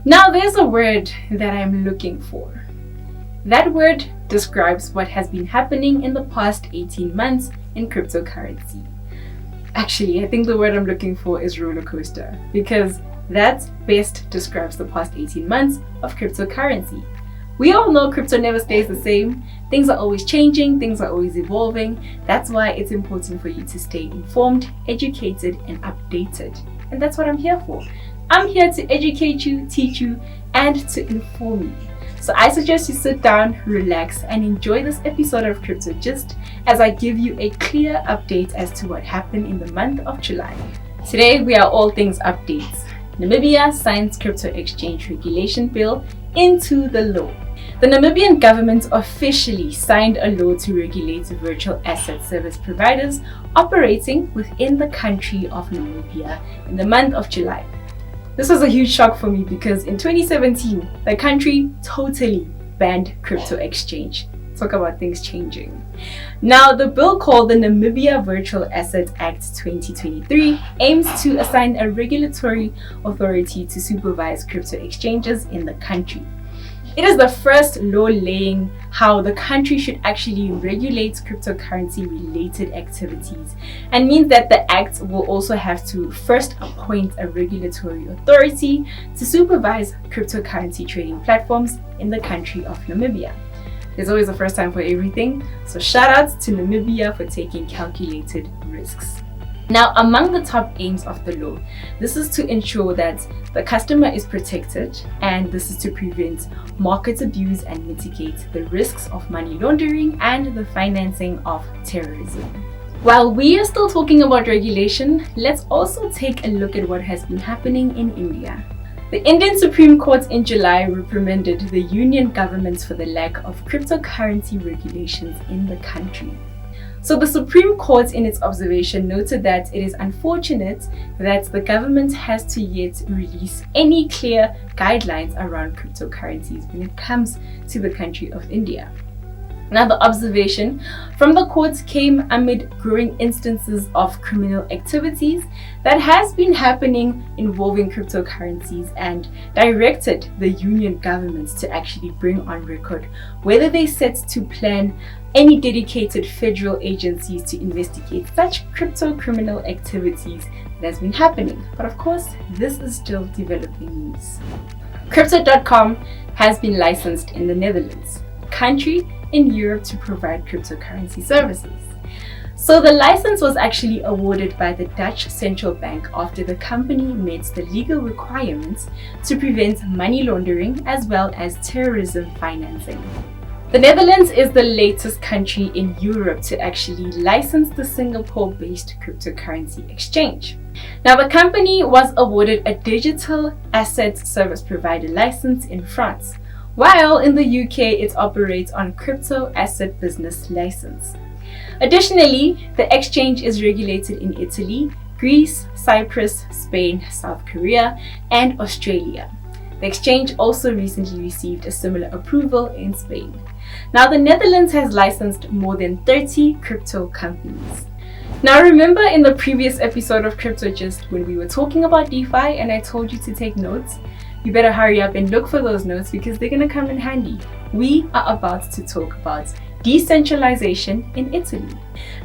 Now there's a word that I'm looking for. That word describes what has been happening in the past 18 months in cryptocurrency. Actually, I think the word I'm looking for is roller coaster, because that best describes the past 18 months of cryptocurrency. We all know crypto never stays the same. Things are always changing, things are always evolving. That's why it's important for you to stay informed, educated, and updated. And that's what I'm here for. I'm here to educate you, teach you, and to inform you. So I suggest you sit down, relax, and enjoy this episode of Crypto Gist as I give you a clear update as to what happened in the month of July. Today we are all things updates. Namibia signs crypto exchange regulation bill into the law. The Namibian government officially signed a law to regulate virtual asset service providers operating within the country of Namibia in the month of July. This was a huge shock for me because in 2017, the country totally banned crypto exchange. Talk about things changing. Now, the bill called the Namibia Virtual Asset Act 2023 aims to assign a regulatory authority to supervise crypto exchanges in the country. It is the first law laying how the country should actually regulate cryptocurrency related activities, and means that the act will also have to first appoint a regulatory authority to supervise cryptocurrency trading platforms in the country of Namibia. There's always a first time for everything, so shout out to Namibia for taking calculated risks. Now, among the top aims of the law, this is to ensure that the customer is protected, and this is to prevent market abuse and mitigate the risks of money laundering and the financing of terrorism. While we are still talking about regulation, let's also take a look at what has been happening in India. The Indian Supreme Court in July reprimanded the union government for the lack of cryptocurrency regulations in the country. So the Supreme Court, in its observation, noted that it is unfortunate that the government has to yet release any clear guidelines around cryptocurrencies when it comes to the country of India. Now, the observation from the court came amid growing instances of criminal activities that has been happening involving cryptocurrencies, and directed the union governments to actually bring on record whether they set to plan any dedicated federal agencies to investigate such crypto criminal activities that has been happening. But of course, this is still developing news. Crypto.com has been licensed in the Netherlands, a country in Europe, to provide cryptocurrency services. So the license was actually awarded by the Dutch Central Bank after the company met the legal requirements to prevent money laundering as well as terrorism financing. The Netherlands is the latest country in Europe to actually license the Singapore-based cryptocurrency exchange. Now, the company was awarded a digital asset service provider license in France, while in the UK it operates on crypto asset business license. Additionally, the exchange is regulated in Italy, Greece, Cyprus, Spain, South Korea, and Australia. The exchange also recently received a similar approval in Spain. Now, the Netherlands has licensed more than 30 crypto companies. Now, remember in the previous episode of Crypto Gist when we were talking about DeFi and I told you to take notes? You better hurry up and look for those notes because they're going to come in handy. We are about to talk about decentralization in Italy.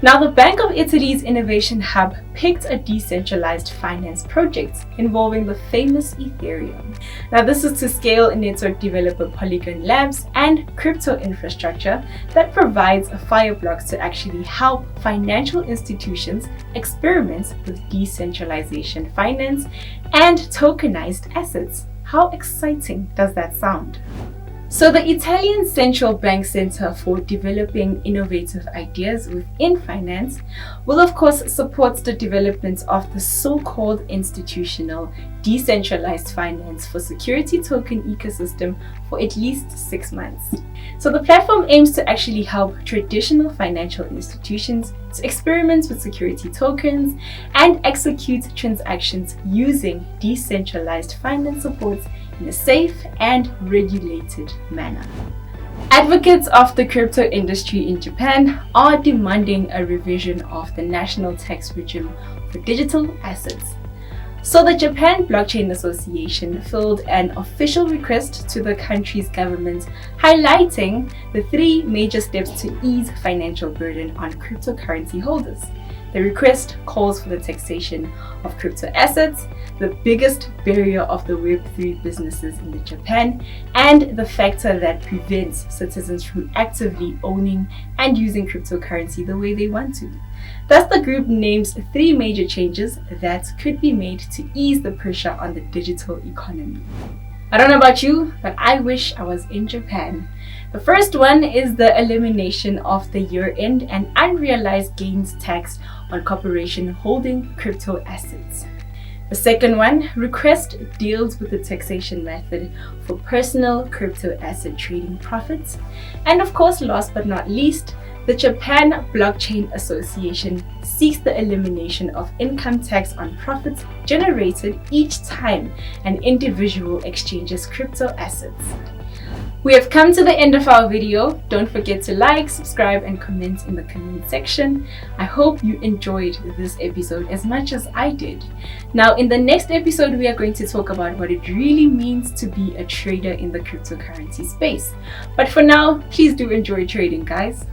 Now, the Bank of Italy's Innovation Hub picked a decentralized finance project involving the famous Ethereum. Now, this is to scale a network developer Polygon Labs and crypto infrastructure that provides a Fireblocks to actually help financial institutions experiment with decentralization finance and tokenized assets. How exciting does that sound? So the Italian Central Bank Center for Developing Innovative Ideas within Finance will of course support the development of the so-called institutional decentralized finance for security token ecosystem for at least 6 months. So the platform aims to actually help traditional financial institutions to experiment with security tokens and execute transactions using decentralized finance support in a safe and regulated manner. Advocates of the crypto industry in Japan are demanding a revision of the national tax regime for digital assets. So the Japan Blockchain Association filed an official request to the country's government, highlighting the 3 major steps to ease financial burden on cryptocurrency holders. The request calls for the taxation of crypto assets, the biggest barrier of the Web3 businesses in Japan, and the factor that prevents citizens from actively owning and using cryptocurrency the way they want to. Thus, the group names 3 major changes that could be made to ease the pressure on the digital economy. I don't know about you, but I wish I was in Japan. The first one is the elimination of the year-end and unrealized gains tax on corporations holding crypto assets. The second one, request deals with the taxation method for personal crypto asset trading profits. And of course, last but not least, the Japan Blockchain Association seeks the elimination of income tax on profits generated each time an individual exchanges crypto assets. We have come to the end of our video. Don't forget to like, subscribe, and comment in the comment section. I hope you enjoyed this episode as much as I did. Now, in the next episode, we are going to talk about what it really means to be a trader in the cryptocurrency space. But for now, please do enjoy trading, guys.